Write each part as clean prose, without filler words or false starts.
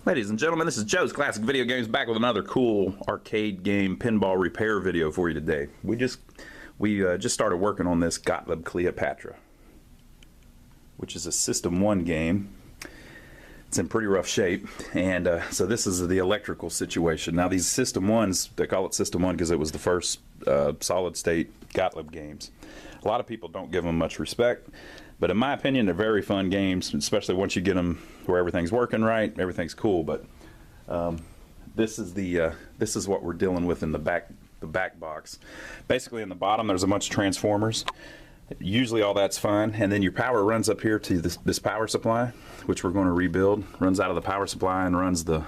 Ladies and gentlemen, this is Joe's Classic Video Games back with another cool arcade game pinball repair video for you today. We just started working on this Gottlieb Cleopatra, which is a System 1 game. It's in pretty rough shape, and so this is the electrical situation. Now these System 1s, they call it System 1 because it was the first solid state Gottlieb games. A lot of people don't give them much respect, but in my opinion they're very fun games, especially once you get them where everything's working right, everything's cool. But this is what we're dealing with in the back box. Basically in the bottom there's a bunch of transformers. Usually all that's fine, and then your power runs up here to this power supply, which we're going to rebuild. Runs out of the power supply and runs the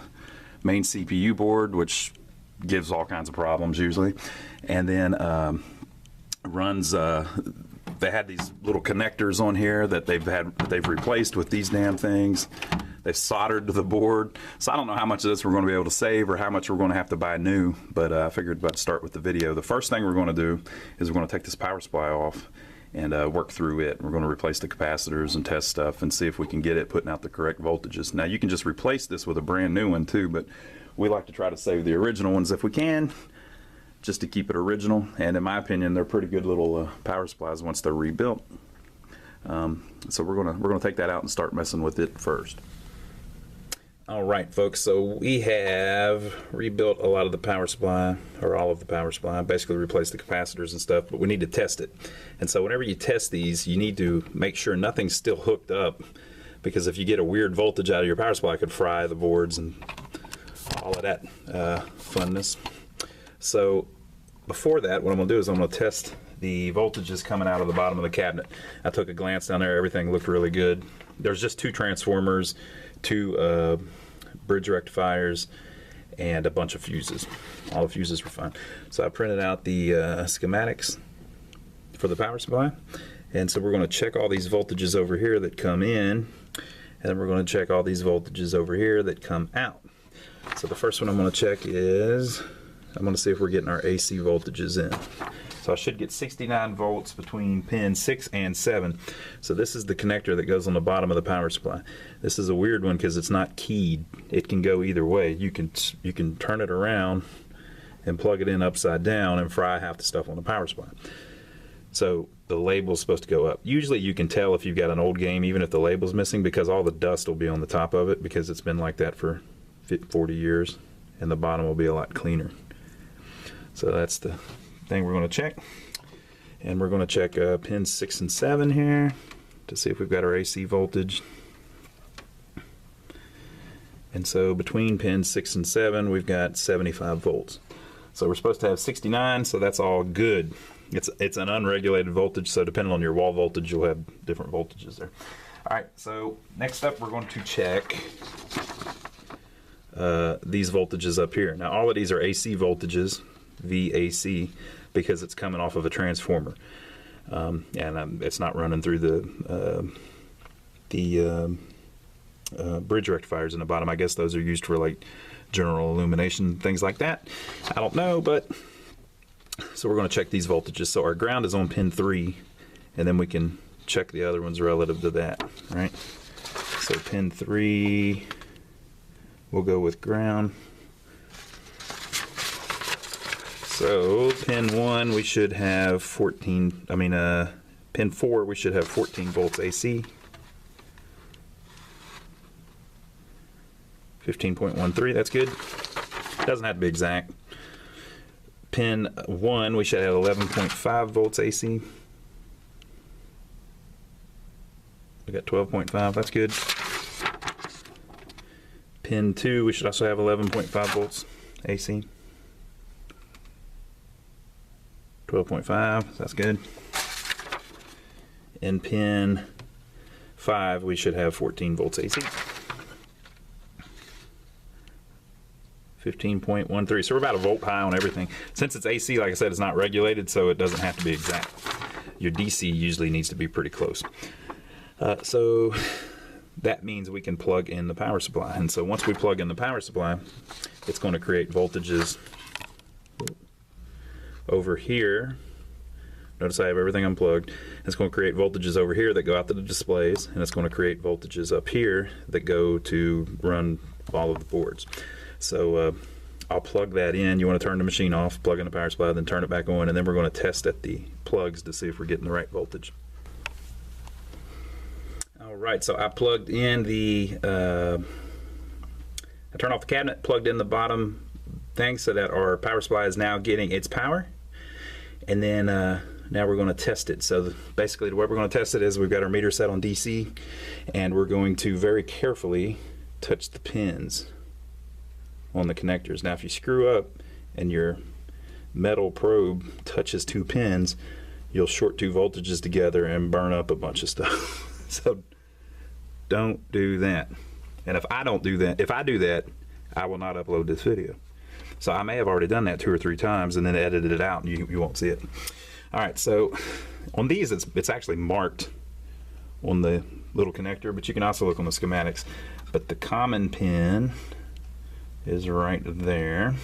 main CPU board, which gives all kinds of problems usually. And then runs they had these little connectors on here that they've replaced with these damn things. They soldered to the board, so I don't know how much of this we're going to be able to save or how much we're going to have to buy new, but I figured about to start with the video. The first thing we're going to do is we're going to take this power supply off and work through it. We're going to replace the capacitors and test stuff and see if we can get it putting out the correct voltages. Now you can just replace this with a brand new one too, but we like to try to save the original ones if we can, just to keep it original. And in my opinion, they're pretty good little power supplies once they're rebuilt. So we're gonna take that out and start messing with it first. All right, folks, so we have rebuilt a lot of the power supply, or all of the power supply, basically replaced the capacitors and stuff, but we need to test it. And so whenever you test these, you need to make sure nothing's still hooked up, because if you get a weird voltage out of your power supply, it could fry the boards and all of that funness. So before that, what I'm going to do is I'm going to test the voltages coming out of the bottom of the cabinet. I took a glance down there, everything looked really good. There's just two transformers, two bridge rectifiers, and a bunch of fuses. All the fuses were fine. So I printed out the schematics for the power supply, and so we're going to check all these voltages over here that come in, and then we're going to check all these voltages over here that come out. So the first one I'm going to check is, I'm going to see if we're getting our AC voltages in. So I should get 69 volts between pin 6 and 7. So this is the connector that goes on the bottom of the power supply. This is a weird one because it's not keyed. It can go either way. You can turn it around and plug it in upside down and fry half the stuff on the power supply. So the label's supposed to go up. Usually you can tell if you've got an old game, even if the label's missing, because all the dust will be on the top of it because it's been like that for 40 years, and the bottom will be a lot cleaner. So that's the thing we're going to check. And we're going to check pins 6 and 7 here to see if we've got our AC voltage. And so between pins 6 and 7 we've got 75 volts. So we're supposed to have 69, so that's all good. It's an unregulated voltage, so depending on your wall voltage you'll have different voltages there. Alright, so next up we're going to check these voltages up here. Now all of these are AC voltages, VAC, because it's coming off of a transformer, and it's not running through the bridge rectifiers in the bottom. I guess those are used for like general illumination, things like that. I don't know, but so we're going to check these voltages. So our ground is on pin 3, and then we can check the other ones relative to that, right? So pin 3, we'll go with ground. So pin 1 we should have 14, pin 4 we should have 14 volts AC. 15.13, that's good. Doesn't have to be exact. Pin 1 we should have 11.5 volts AC. We got 12.5, that's good. Pin 2 we should also have 11.5 volts AC. 12.5, that's good. In pin 5 we should have 14 volts AC. 15.13, so we're about a volt high on everything. Since it's AC, like I said, it's not regulated, so it doesn't have to be exact. Your DC usually needs to be pretty close. So that means we can plug in the power supply, and so once we plug in the power supply, it's going to create voltages over here. Notice I have everything unplugged. It's going to create voltages over here that go out to the displays, and it's going to create voltages up here that go to run all of the boards. So I'll plug that in. You want to turn the machine off, plug in the power supply, then turn it back on, and then we're going to test at the plugs to see if we're getting the right voltage. Alright, so I plugged in the, I turned off the cabinet, plugged in the bottom thing so that our power supply is now getting its power. And then now we're going to test it. So basically the way we're going to test it is we've got our meter set on DC, and we're going to very carefully touch the pins on the connectors. Now if you screw up and your metal probe touches two pins, you'll short two voltages together and burn up a bunch of stuff. So don't do that. And if I don't do that, if I do that, I will not upload this video. So I may have already done that 2 or 3 times and then edited it out, and you won't see it. All right, so on these it's actually marked on the little connector, but you can also look on the schematics. But the common pin is right there.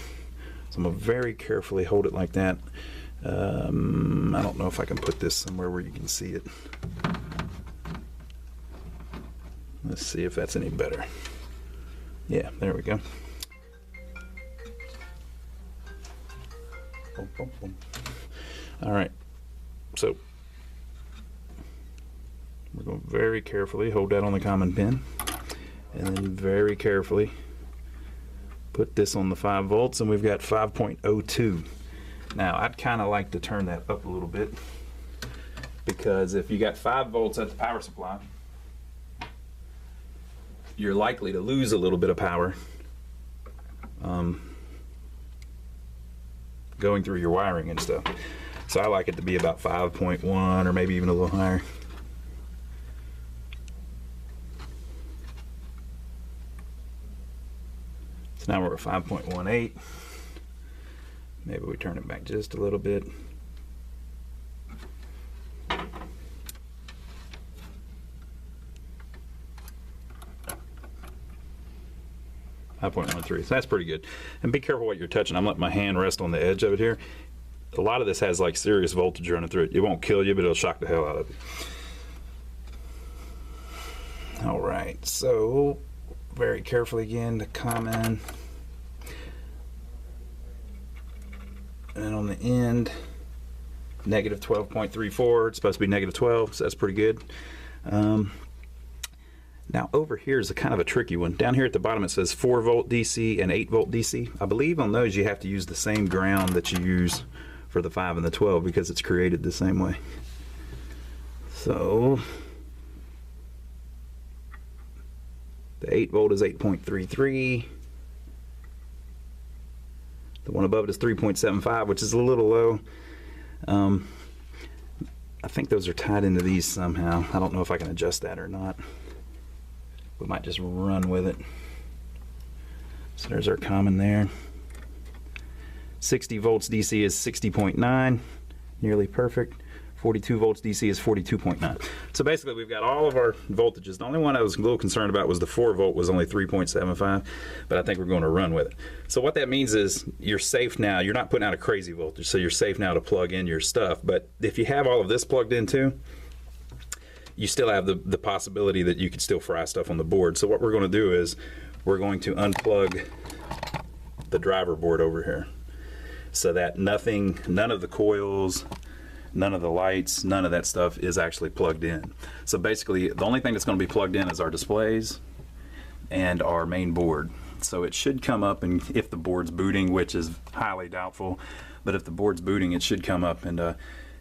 So I'm going to very carefully hold it like that. I don't know if I can put this somewhere where you can see it. Let's see if that's any better. Yeah, there we go. Boom, boom, boom. All right, so we're going to very carefully hold that on the common pin, and then very carefully put this on the 5 volts, and we've got 5.02. Now I'd kind of like to turn that up a little bit, because if you got 5 volts at the power supply, you're likely to lose a little bit of power going through your wiring and stuff. So I like it to be about 5.1 or maybe even a little higher. So now we're at 5.18. Maybe we turn it back just a little bit. 5.13, so that's pretty good. And be careful what you're touching. I'm letting my hand rest on the edge of it here. A lot of this has like serious voltage running through it. It won't kill you, but it'll shock the hell out of you. All right, so very carefully again to common. And on the end, negative 12.34. It's supposed to be negative 12, so that's pretty good. Now over here is a kind of a tricky one. Down here at the bottom it says 4 volt DC and 8 volt DC. I believe on those you have to use the same ground that you use for the 5 and the 12 because it's created the same way. So the 8 volt is 8.33. The one above it is 3.75, which is a little low. I think those are tied into these somehow. I don't know if I can adjust that or not. We might just run with it. So there's our common there. 60 volts DC is 60.9, nearly perfect. 42 volts DC is 42.9. So basically we've got all of our voltages. The only one I was a little concerned about was the 4 volt was only 3.75, but I think we're going to run with it. So what that means is you're safe now. You're not putting out a crazy voltage, so you're safe now to plug in your stuff. But if you have all of this plugged in too, you still have the possibility that you could still fry stuff on the board. So what we're going to do is we're going to unplug the driver board over here so that none of the coils, none of the lights, none of that stuff is actually plugged in. So basically the only thing that's going to be plugged in is our displays and our main board. So it should come up, and if the board's booting, which is highly doubtful, but if the board's booting it should come up and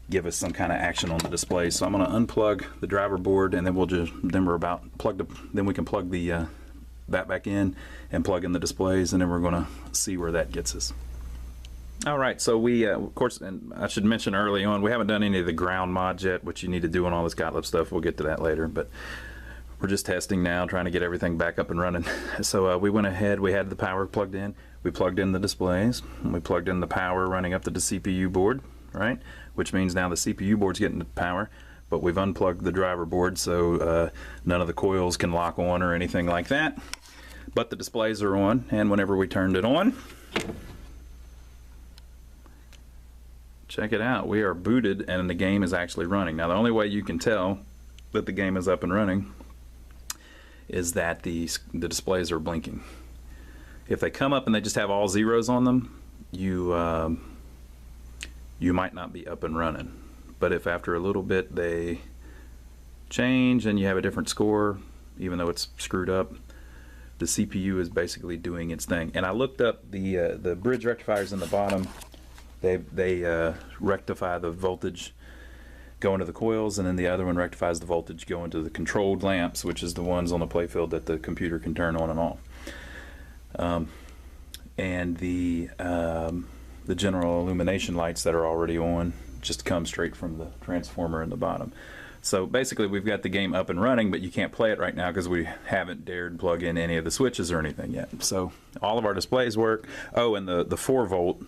give us some kind of action on the display. So I'm going to unplug the driver board, and then then we can plug the that back in and plug in the displays, and then we're going to see where that gets us. All right, so we of course, and I should mention early on, we haven't done any of the ground mods yet, which you need to do on all this Gottlieb stuff. We'll get to that later, but we're just testing now, trying to get everything back up and running. So we went ahead, we had the power plugged in, we plugged in the displays, and we plugged in the power running up to the CPU board, right? Which means now the CPU board's getting the power, but we've unplugged the driver board, so none of the coils can lock on or anything like that. But the displays are on, and whenever we turned it on, check it out. We are booted and the game is actually running. Now the only way you can tell that the game is up and running is that the displays are blinking. If they come up and they just have all zeros on them, you might not be up and running. But if after a little bit they change and you have a different score, even though it's screwed up, the CPU is basically doing its thing. And I looked up the bridge rectifiers in the bottom. They rectify the voltage going to the coils, and then the other one rectifies the voltage going to the controlled lamps, which is the ones on the playfield that the computer can turn on and off. And the general illumination lights that are already on just come straight from the transformer in the bottom. So basically we've got the game up and running, but you can't play it right now because we haven't dared plug in any of the switches or anything yet. So all of our displays work. Oh, and the 4 volt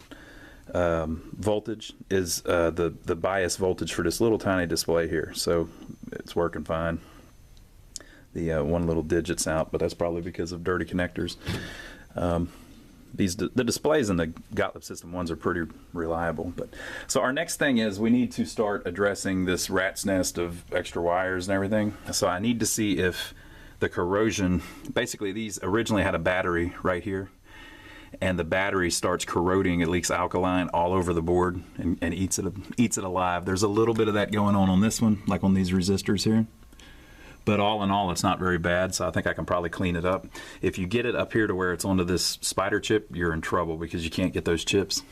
voltage is the bias voltage for this little tiny display here. So it's working fine. The one little digit's out, but that's probably because of dirty connectors. The displays in the Gottlieb System 1s are pretty reliable. But so our next thing is we need to start addressing this rat's nest of extra wires and everything. So I need to see if the corrosion, basically these originally had a battery right here, and the battery starts corroding. It leaks alkaline all over the board and eats it alive. There's a little bit of that going on this one, like on these resistors here. But all in all, it's not very bad, so I think I can probably clean it up. If you get it up here to where it's onto this spider chip, you're in trouble because you can't get those chips.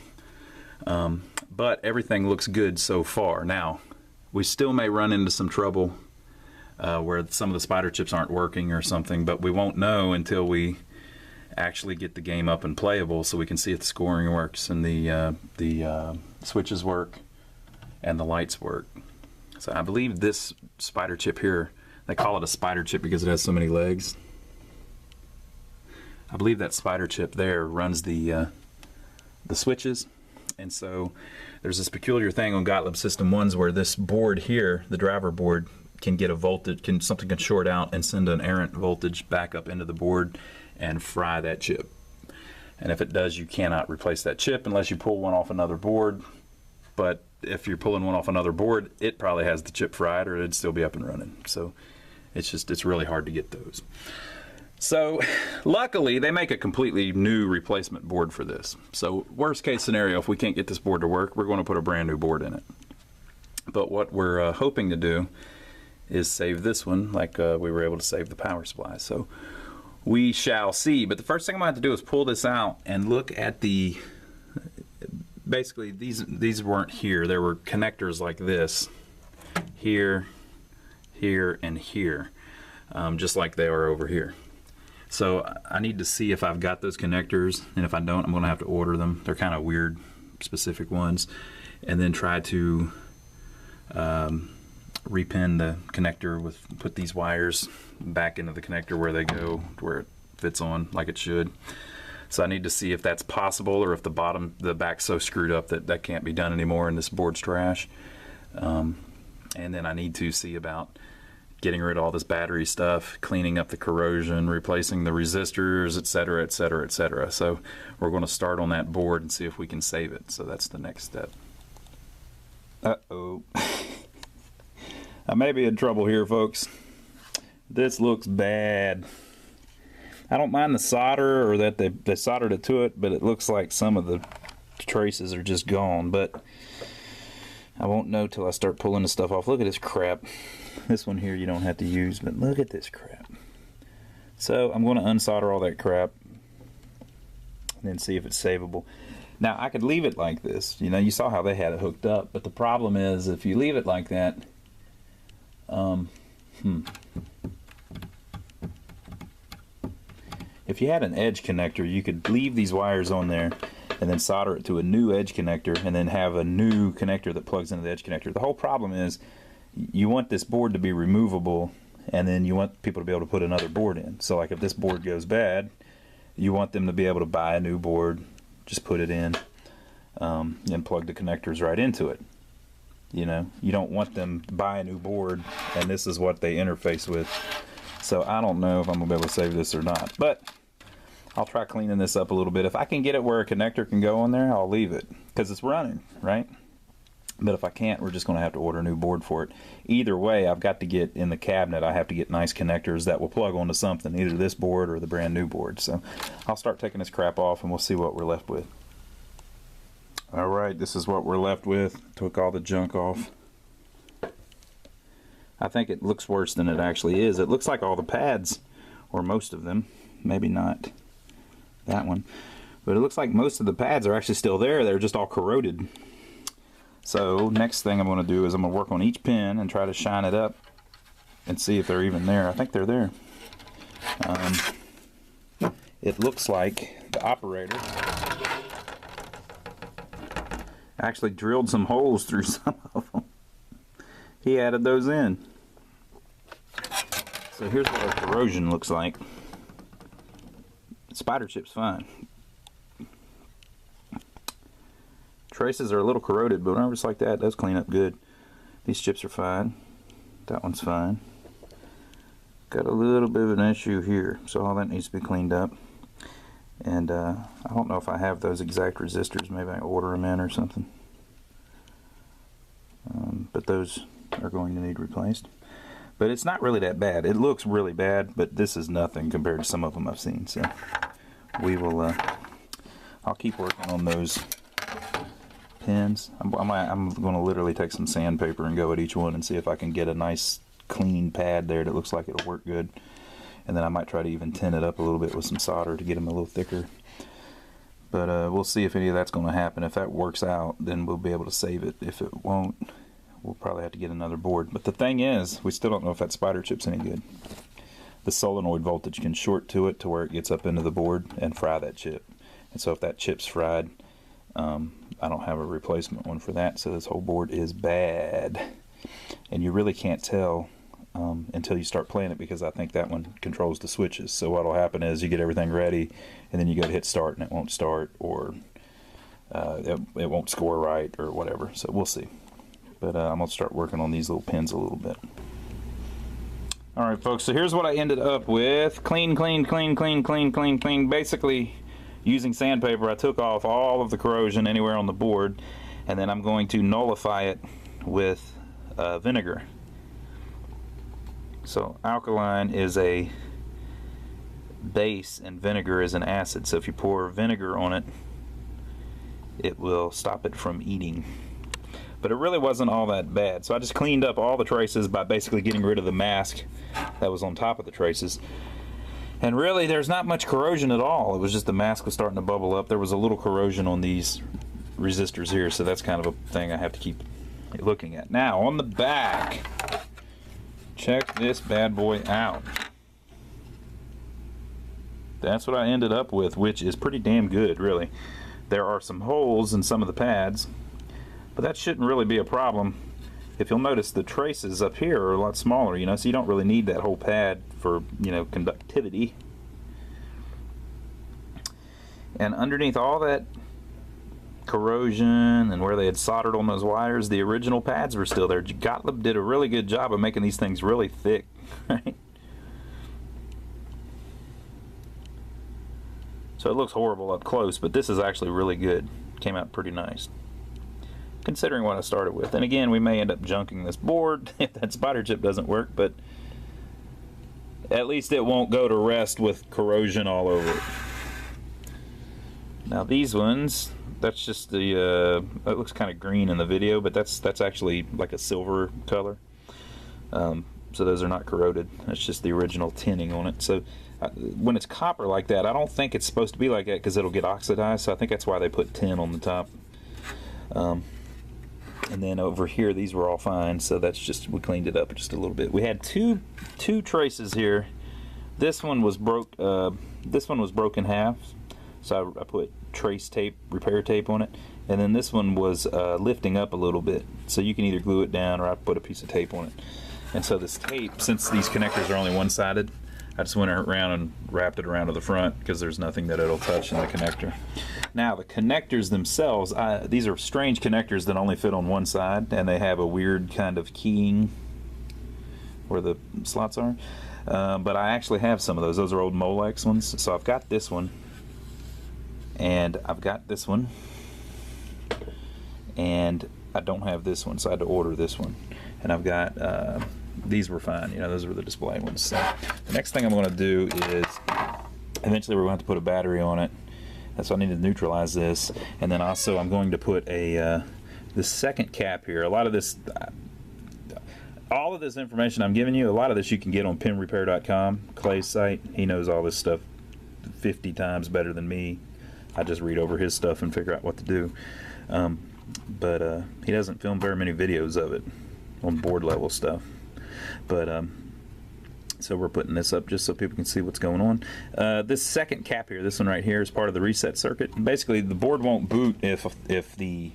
But everything looks good so far. Now, we still may run into some trouble where some of the spider chips aren't working or something, but we won't know until we actually get the game up and playable, so we can see if the scoring works and the switches work and the lights work. So I believe this spider chip here, they call it a spider chip because it has so many legs. I believe that spider chip there runs the switches, and so there's this peculiar thing on Gottlieb System 1s where this board here, the driver board, can get a voltage, something can short out and send an errant voltage back up into the board and fry that chip. And if it does, you cannot replace that chip unless you pull one off another board. But if you're pulling one off another board, it probably has the chip fried, or it'd still be up and running. So it's really hard to get those. So luckily they make a completely new replacement board for this. So worst case scenario, if we can't get this board to work, we're going to put a brand new board in it. But what we're hoping to do is save this one like we were able to save the power supply. So we shall see. But the first thing I'm going to have to do is pull this out and look at the, basically these weren't here. There were connectors like this, here, here, and here, just like they are over here. So I need to see if I've got those connectors, and if I don't, I'm going to have to order them. They're kind of weird, specific ones, and then try to repin the connector put these wires back into the connector where they go, to where it fits on like it should. So I need to see if that's possible, or if the back's so screwed up that that can't be done anymore and this board's trash. And then I need to see about getting rid of all this battery stuff, cleaning up the corrosion, replacing the resistors, etc., etc., etc. So we're going to start on that board and see if we can save it. So that's the next step. Uh-oh. I may be in trouble here, folks. This looks bad. I don't mind the solder, or that they soldered it to it, but it looks like some of the traces are just gone. But I won't know till I start pulling the stuff off. Look at this crap. This one here you don't have to use, but look at this crap. So I'm going to unsolder all that crap and then see if it's savable. Now I could leave it like this. You know, you saw how they had it hooked up, but the problem is if you leave it like that, if you had an edge connector, you could leave these wires on there and then solder it to a new edge connector and then have a new connector that plugs into the edge connector. The whole problem is you want this board to be removable, and then you want people to be able to put another board in. So like if this board goes bad, you want them to be able to buy a new board, just put it in, and plug the connectors right into it. You know, you don't want them to buy a new board and this is what they interface with. So I don't know if I'm going to be able to save this or not, but I'll try cleaning this up a little bit. If I can get it where a connector can go on there, I'll leave it, because it's running, right? But if I can't, we're just going to have to order a new board for it. Either way, I've got to get in the cabinet, I have to get nice connectors that will plug onto something, either this board or the brand new board. So I'll start taking this crap off and we'll see what we're left with. Alright, this is what we're left with. Took all the junk off. I think it looks worse than it actually is. It looks like all the pads, or most of them, maybe not that one, but it looks like most of the pads are actually still there. They're just all corroded. So next thing I'm going to do is I'm going to work on each pin and try to shine it up and see if they're even there. I think they're there. It looks like the operator actually drilled some holes through some of them. He added those in. So here's what our corrosion looks like. Spider chip's fine. Traces are a little corroded, but whenever it's like that, it does clean up good. These chips are fine. That one's fine. Got a little bit of an issue here, so all that needs to be cleaned up. And I don't know if I have those exact resistors. Maybe I order them in or something. But those are going to need replaced. But it's not really that bad. It looks really bad, but this is nothing compared to some of them I've seen. So we will. I'll keep working on those pins. I'm going to literally take some sandpaper and go at each one and see if I can get a nice clean pad there that looks like it'll work good. And then I might try to even tin it up a little bit with some solder to get them a little thicker. But we'll see if any of that's going to happen. If that works out, then we'll be able to save it. If it won't, we'll probably have to get another board. But the thing is, we still don't know if that spider chip's any good. The solenoid voltage can short to it to where it gets up into the board and fry that chip. And so if that chip's fried, I don't have a replacement one for that, so this whole board is bad. And you really can't tell until you start playing it, because I think that one controls the switches. So what'll happen is you get everything ready, and then you go to hit start and it won't start, or it won't score right, or whatever. So we'll see. But I'm going to start working on these little pins a little bit. Alright folks, so here's what I ended up with. Clean. Basically, using sandpaper, I took off all of the corrosion anywhere on the board, and then I'm going to nullify it with vinegar. So alkaline is a base and vinegar is an acid. So if you pour vinegar on it, it will stop it from eating. But it really wasn't all that bad. So I just cleaned up all the traces by basically getting rid of the mask that was on top of the traces. And really, there's not much corrosion at all. It was just the mask was starting to bubble up. There was a little corrosion on these resistors here, so that's kind of a thing I have to keep looking at. Now, on the back, check this bad boy out. That's what I ended up with, which is pretty damn good, really. There are some holes in some of the pads, but that shouldn't really be a problem. If you'll notice, the traces up here are a lot smaller, so you don't really need that whole pad for, conductivity. And underneath all that corrosion and where they had soldered on those wires, the original pads were still there. Gottlieb did a really good job of making these things really thick, right? So it looks horrible up close, but this is actually really good. Came out pretty nice, considering what I started with. And again, we may end up junking this board if that spider chip doesn't work, but at least it won't go to rest with corrosion all over it. Now these ones, that's just the, it looks kind of green in the video, but that's actually like a silver color. So those are not corroded. That's just the original tinning on it. So when it's copper like that, I don't think it's supposed to be like that because it'll get oxidized. So I think that's why they put tin on the top. And then over here, these were all fine. So that's just, we cleaned it up just a little bit. We had two traces here. This one was broke in half. So I put trace tape, repair tape on it, and then this one was lifting up a little bit, so you can either glue it down or I put a piece of tape on it. And so this tape, since these connectors are only one-sided, I just went around and wrapped it around to the front because there's nothing that it'll touch in the connector. Now the connectors themselves, these are strange connectors that only fit on one side, and they have a weird kind of keying where the slots are. But I actually have some of those. Those are old Molex ones. So I've got this one, and I've got this one, and I don't have this one, so I had to order this one. And I've got, these were fine, you know, those were the display ones. So the next thing I'm going to do is, eventually we're going to have to put a battery on it. So I need to neutralize this. And then also I'm going to put a, this second cap here. A lot of this, all of this information I'm giving you, a lot of this you can get on pinrepair.com, Clay's site. He knows all this stuff 50 times better than me. I just read over his stuff and figure out what to do. But he doesn't film very many videos of it on board level stuff. But so we're putting this up just so people can see what's going on. This second cap here, this one right here, is part of the reset circuit. Basically, the board won't boot if the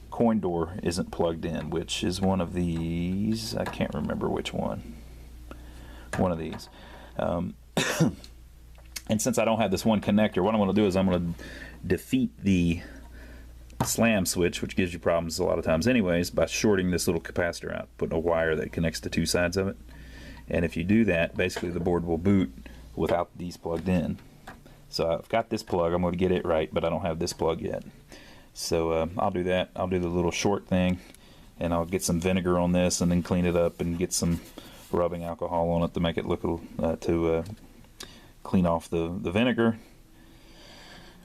coin door isn't plugged in, which is one of these. I can't remember which one. One of these. And since I don't have this one connector, what I'm going to do is I'm going to defeat the slam switch, which gives you problems a lot of times anyways, by shorting this little capacitor out, putting a wire that connects to two sides of it. And if you do that, basically the board will boot without these plugged in. So I've got this plug, I'm going to get it right, but I don't have this plug yet. So I'll do that. I'll do the little short thing, and I'll get some vinegar on this and then clean it up and get some rubbing alcohol on it to make it look clean off the vinegar.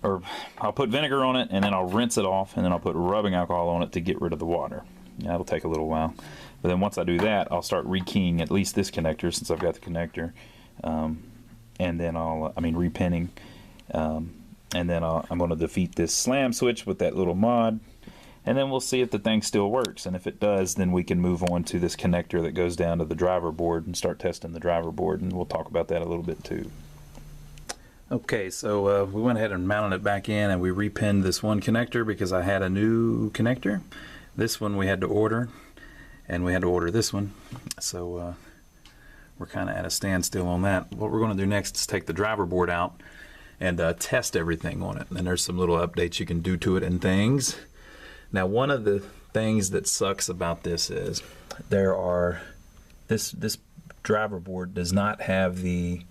Or I'll put vinegar on it and then I'll rinse it off, and then I'll put rubbing alcohol on it to get rid of the water. That'll take a little while. But then once I do that, I'll start rekeying at least this connector, since I've got the connector. And then I'll, repinning. And then I'm going to defeat this slam switch with that little mod. And then we'll see if the thing still works. And if it does, then we can move on to this connector that goes down to the driver board and start testing the driver board. And we'll talk about that a little bit too. Okay, so we went ahead and mounted it back in, and we repinned this one connector because I had a new connector. This one we had to order, and we had to order this one. So we're kind of at a standstill on that. What we're going to do next is take the driver board out and test everything on it. And there's some little updates you can do to it and things. Now, one of the things that sucks about this is this driver board does not have the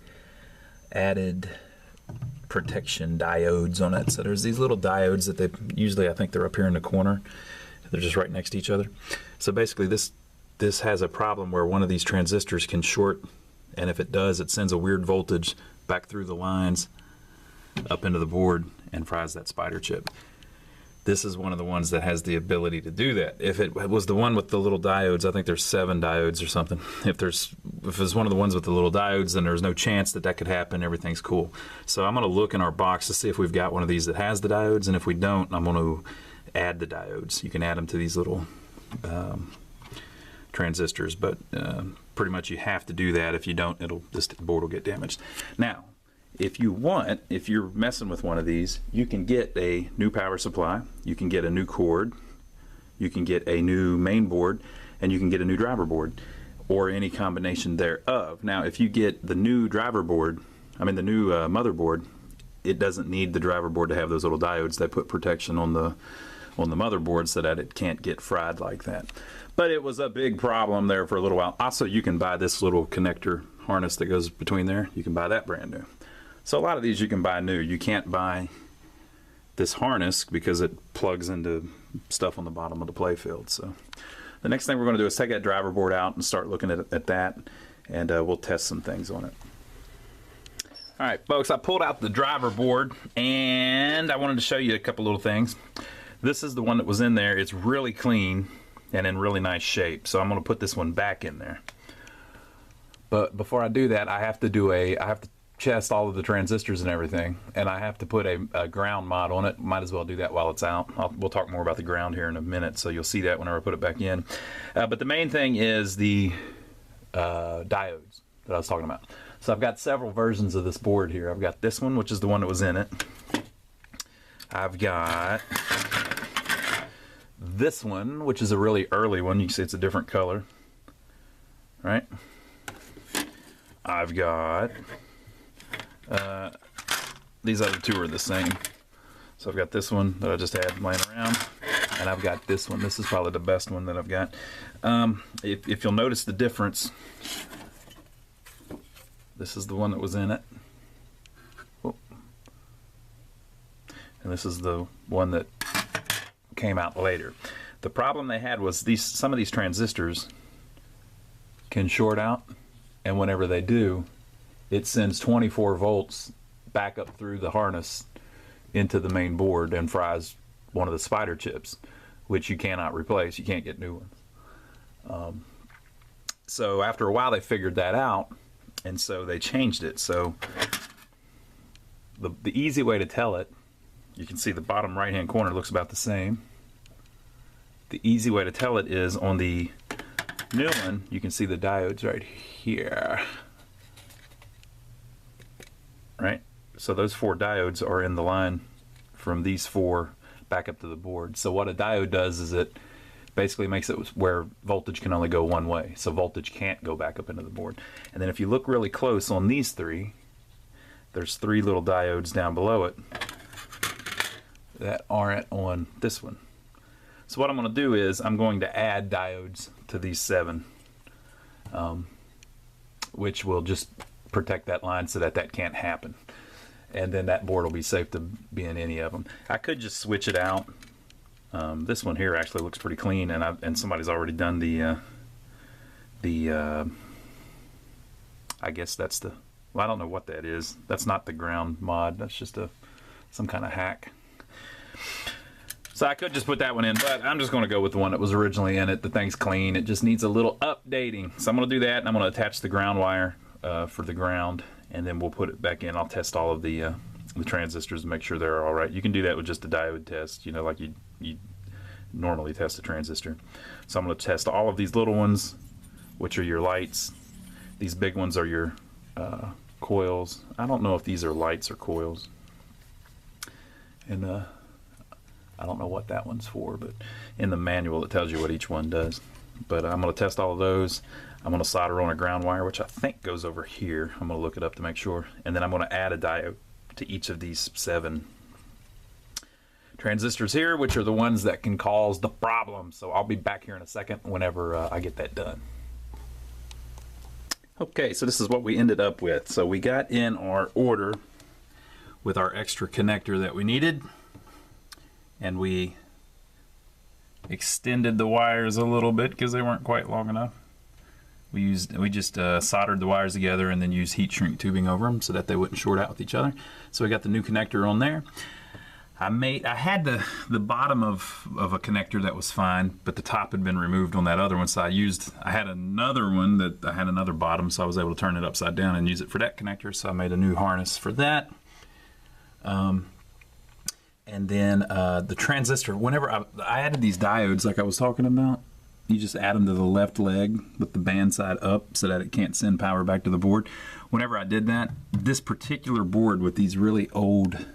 added protection diodes on it. So there's these little diodes that I think they're up here in the corner. They're just right next to each other. So basically this has a problem where one of these transistors can short, and if it does, it sends a weird voltage back through the lines up into the board and fries that spider chip. This is one of the ones that has the ability to do that. If it was the one with the little diodes, I think there's 7 diodes or something. If it's one of the ones with the little diodes, then there's no chance that could happen. Everything's cool. So I'm going to look in our box to see if we've got one of these that has the diodes, and if we don't, I'm going to add the diodes. You can add them to these little transistors, but pretty much you have to do that. If you don't, this board will get damaged. Now, if you're messing with one of these, you can get a new power supply, you can get a new cord, you can get a new main board, and you can get a new driver board, or any combination thereof. Now, if you get the new driver board, the new motherboard, it doesn't need the driver board to have those little diodes. They put protection on the motherboard so that it can't get fried like that. But it was a big problem there for a little while. Also, you can buy this little connector harness that goes between there. You can buy that brand new. So a lot of these you can buy new. You can't buy this harness because it plugs into stuff on the bottom of the playfield. So the next thing we're going to do is take that driver board out and start looking at that, and we'll test some things on it. All right, folks, I pulled out the driver board, and I wanted to show you a couple little things. This is the one that was in there. It's really clean and in really nice shape. So I'm going to put this one back in there. But before I do that, I have to test all of the transistors and everything, and I have to put a ground mod on it. Might as well do that while it's out. We'll talk more about the ground here in a minute, so you'll see that whenever I put it back in. But the main thing is the diodes that I was talking about. So I've got several versions of this board here. I've got this one, which is the one that was in it. I've got this one, which is a really early one. You can see it's a different color, right? I've got these other two are the same. So I've got this one that I just had laying around, and I've got this one. This is probably the best one that I've got. If you'll notice the difference, this is the one that was in it. Oh. And this is the one that came out later. The problem they had was some of these transistors can short out, and whenever they do, it sends 24 volts back up through the harness into the main board and fries one of the spider chips, which you cannot replace. You can't get new ones. So after a while they figured that out, and so they changed it. So the easy way to tell it, you can see the bottom right hand corner looks about the same. The easy way to tell it is on the new one, you can see the diodes right here. Right? So those 4 diodes are in the line from these 4 back up to the board. So what a diode does is it basically makes it where voltage can only go one way. So voltage can't go back up into the board. And then if you look really close on these 3, there's 3 little diodes down below it that aren't on this one. So what I'm going to do is I'm going to add diodes to these 7, which will just protect that line so that that can't happen. And then that board will be safe to be in any of them. I could just switch it out. This one here actually looks pretty clean, and somebody's already done I guess that's the, well, I don't know what that is. That's not the ground mod. That's just some kind of hack. So I could just put that one in, but I'm just going to go with the one that was originally in it. The thing's clean. It just needs a little updating. So I'm going to do that, and I'm going to attach the ground wire for the ground, and then we'll put it back in. I'll test all of the transistors and make sure they're all right. You can do that with just a diode test, you know, like you normally test a transistor. So I'm going to test all of these little ones, which are your lights. These big ones are your coils. I don't know if these are lights or coils. And I don't know what that one's for, but in the manual it tells you what each one does. But I'm going to test all of those. I'm going to solder on a ground wire, which I think goes over here. I'm going to look it up to make sure. And then I'm going to add a diode to each of these 7 transistors here, which are the ones that can cause the problem. So I'll be back here in a second whenever I get that done. Okay, so this is what we ended up with. So we got in our order with our extra connector that we needed, and we extended the wires a little bit because they weren't quite long enough. We just soldered the wires together and then used heat shrink tubing over them so that they wouldn't short out with each other. So we got the new connector on there. I had the bottom of a connector that was fine, but the top had been removed on that other one, so I had another one that I had another bottom, so I was able to turn it upside down and use it for that connector. So I made a new harness for that. And then the transistor, whenever I added these diodes like I was talking about, you just add them to the left leg with the band side up so that it can't send power back to the board. Whenever I did that, this particular board with these really old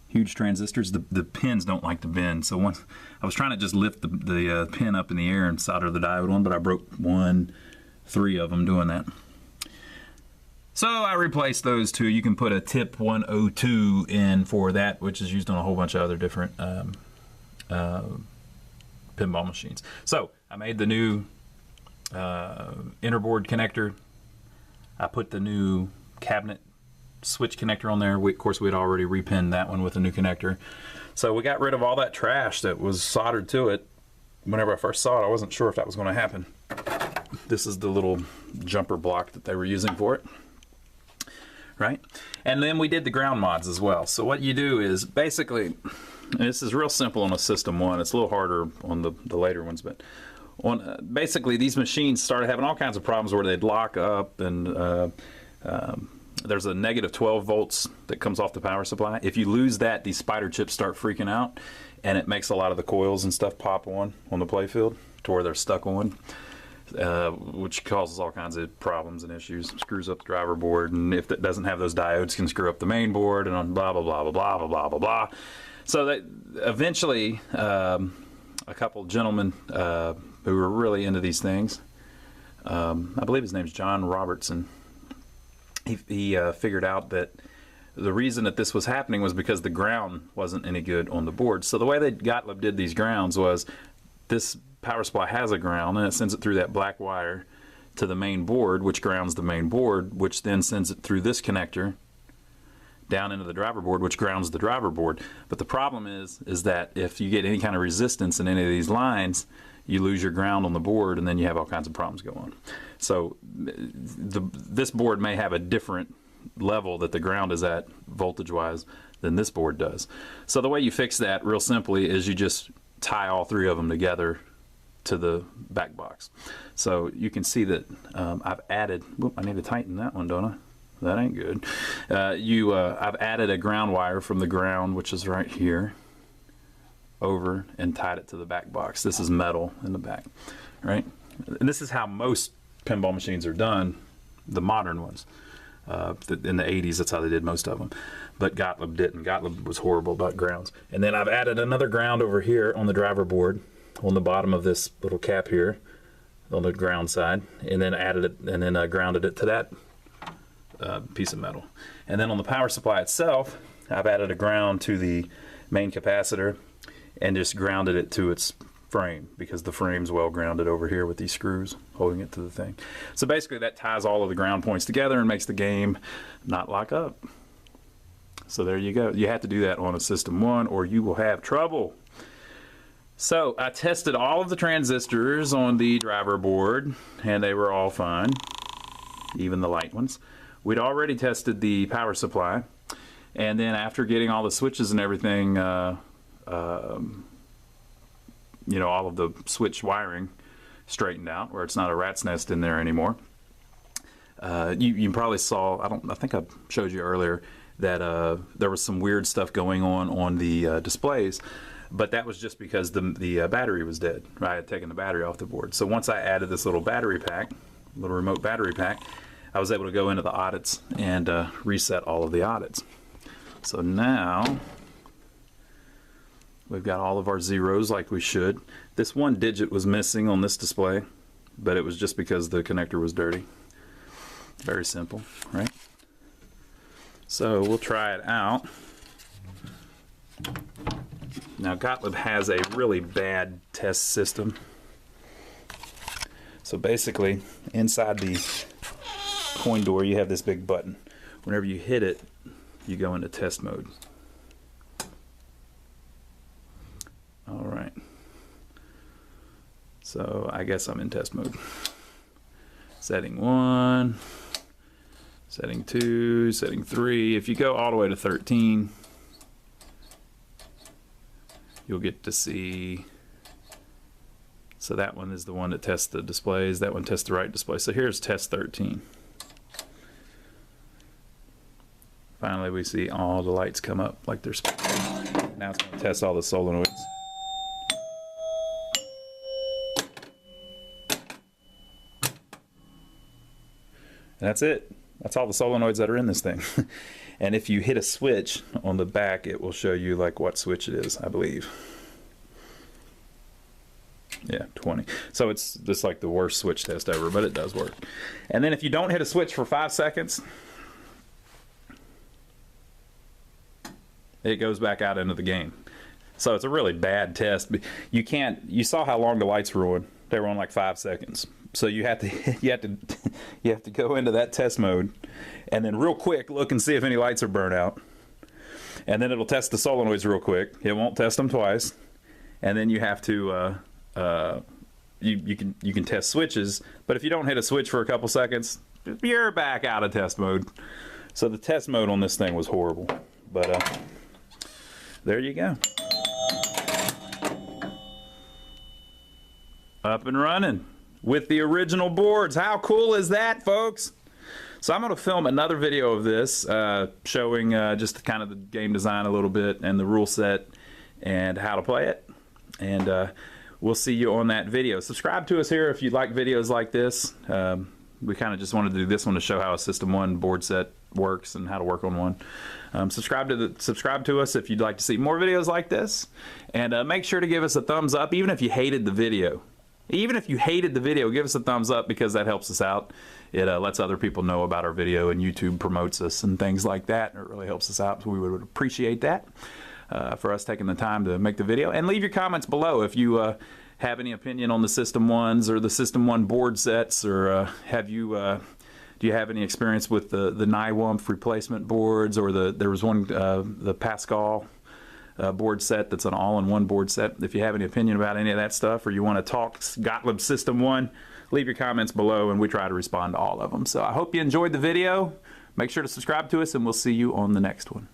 huge transistors, the pins don't like to bend. So once I was trying to just lift the pin up in the air and solder the diode on, but I broke 3 of them doing that. So I replaced those 2. You can put a tip 102 in for that, which is used on a whole bunch of other different pinball machines. So I made the new interboard connector. I put the new cabinet switch connector on there. Of course, we had already repinned that one with a new connector. So we got rid of all that trash that was soldered to it. Whenever I first saw it, I wasn't sure if that was going to happen. This is the little jumper block that they were using for it. Right? And then we did the ground mods as well. So what you do is basically, this is real simple on a System 1. It's a little harder on the later ones, but basically these machines started having all kinds of problems where they'd lock up, and there's a negative 12 volts that comes off the power supply. If you lose that, these spider chips start freaking out, and it makes a lot of the coils and stuff pop on the playfield to where they're stuck on. Which causes all kinds of problems and issues. Screws up the driver board, and if it doesn't have those diodes, can screw up the main board, and blah blah blah blah blah blah blah blah blah. So that eventually, a couple gentlemen who were really into these things, I believe his name's John Robertson. He figured out that the reason that this was happening was because the ground wasn't any good on the board. So the way that Gottlieb did these grounds was this power supply has a ground, and it sends it through that black wire to the main board, which grounds the main board, which then sends it through this connector down into the driver board, which grounds the driver board. But the problem is that if you get any kind of resistance in any of these lines, you lose your ground on the board, and then you have all kinds of problems go on. So this board may have a different level that the ground is at voltage-wise than this board does. So the way you fix that real simply is you just tie all three of them together to the back box. So you can see that I've added, whoop, I need to tighten that one, don't I? That ain't good. I've added a ground wire from the ground, which is right here, over and tied it to the back box. This is metal in the back, right? And this is how most pinball machines are done, the modern ones. In the 80s, that's how they did most of them. But Gottlieb didn't. Gottlieb was horrible about grounds. And then I've added another ground over here on the driver board, on the bottom of this little cap here, on the ground side, and then added it, and then grounded it to that piece of metal. And then on the power supply itself, I've added a ground to the main capacitor and just grounded it to its frame, because the frame's well grounded over here with these screws holding it to the thing. So basically that ties all of the ground points together and makes the game not lock up. So there you go. You have to do that on a System 1 or you will have trouble. So I tested all of the transistors on the driver board and they were all fine, even the light ones. We'd already tested the power supply, and then after getting all the switches and everything, you know, all of the switch wiring straightened out where it's not a rat's nest in there anymore. You probably saw, I think I showed you earlier that there was some weird stuff going on the displays, but that was just because the battery was dead. I had taken the battery off the board. So once I added this little battery pack, little remote battery pack, I was able to go into the audits and reset all of the audits. So now we've got all of our zeros like we should. This one digit was missing on this display, but it was just because the connector was dirty. Very simple, right? So we'll try it out. Now Gottlieb has a really bad test system. So basically, inside the coin door you have this big button. Whenever you hit it, you go into test mode. Alright, so I guess I'm in test mode. Setting 1, setting 2, setting 3. If you go all the way to 13, you'll get to see, so that one is the one that tests the displays, that one tests the right display. So here's test 13. Finally we see all the lights come up like they're supposed to. Now it's going to test all the solenoids. And that's it. That's all the solenoids that are in this thing. And if you hit a switch on the back, it will show you like what switch it is, I believe. Yeah, 20. So it's just like the worst switch test ever, but it does work. And then if you don't hit a switch for 5 seconds, it goes back out into the game. So it's a really bad test. You can't, you saw how long the lights were on. They were on like 5 seconds. So you have to go into that test mode and then real quick look and see if any lights are burnt out. And then it'll test the solenoids real quick. It won't test them twice. And then you have to you can test switches, but if you don't hit a switch for a couple seconds, you're back out of test mode. So the test mode on this thing was horrible. But there you go. Up and running with the original boards. How cool is that, folks? So I'm going to film another video of this showing just kind of the game design a little bit and the rule set and how to play it. And we'll see you on that video. Subscribe to us here if you like videos like this. We kind of just wanted to do this one to show how a System 1 board set works and how to work on one. Subscribe to us if you'd like to see more videos like this. And make sure to give us a thumbs up even if you hated the video. Even if you hated the video, give us a thumbs up because that helps us out. It lets other people know about our video, and YouTube promotes us and things like that. It really helps us out, so we would appreciate that for us taking the time to make the video. And leave your comments below if you have any opinion on the System 1s or the System 1 board sets, or have you Do you have any experience with the Nywumpf replacement boards, or there was one, the Pascal board set that's an all-in-one board set? If you have any opinion about any of that stuff, or you want to talk Gottlieb System 1, leave your comments below and we try to respond to all of them. So I hope you enjoyed the video. Make sure to subscribe to us and we'll see you on the next one.